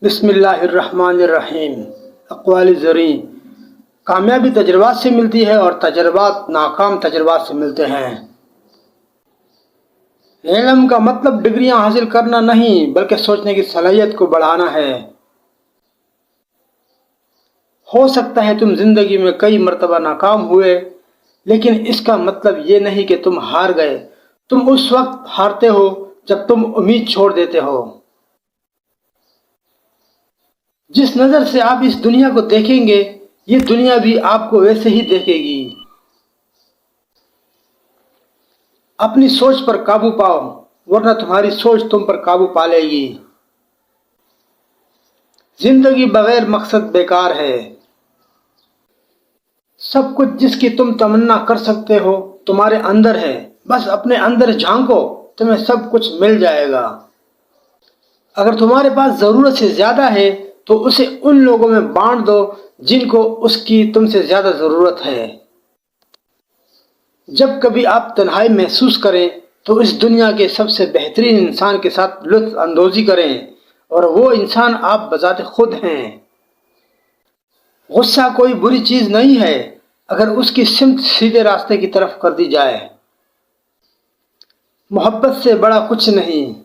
بسم اللہ الرحمن الرحیم۔ اقوال زرعی: کامیابی تجربات سے ملتی ہے اور تجربات ناکام تجربات سے ملتے ہیں۔ علم کا مطلب ڈگریاں حاصل کرنا نہیں بلکہ سوچنے کی صلاحیت کو بڑھانا ہے۔ ہو سکتا ہے تم زندگی میں کئی مرتبہ ناکام ہوئے، لیکن اس کا مطلب یہ نہیں کہ تم ہار گئے۔ تم اس وقت ہارتے ہو جب تم امید چھوڑ دیتے ہو۔ جس نظر سے آپ اس دنیا کو دیکھیں گے، یہ دنیا بھی آپ کو ویسے ہی دیکھے گی۔ اپنی سوچ پر قابو پاؤ، ورنہ تمہاری سوچ تم پر قابو پا لے گی۔ زندگی بغیر مقصد بیکار ہے۔ سب کچھ جس کی تم تمنا کر سکتے ہو تمہارے اندر ہے، بس اپنے اندر جھانکو، تمہیں سب کچھ مل جائے گا۔ اگر تمہارے پاس ضرورت سے زیادہ ہے تو اسے ان لوگوں میں بانٹ دو جن کو اس کی تم سے زیادہ ضرورت ہے۔ جب کبھی آپ تنہائی محسوس کریں تو اس دنیا کے سب سے بہترین انسان کے ساتھ لطف اندوزی کریں، اور وہ انسان آپ بذات خود ہیں۔ غصہ کوئی بری چیز نہیں ہے اگر اس کی سمت سیدھے راستے کی طرف کر دی جائے۔ محبت سے بڑا کچھ نہیں۔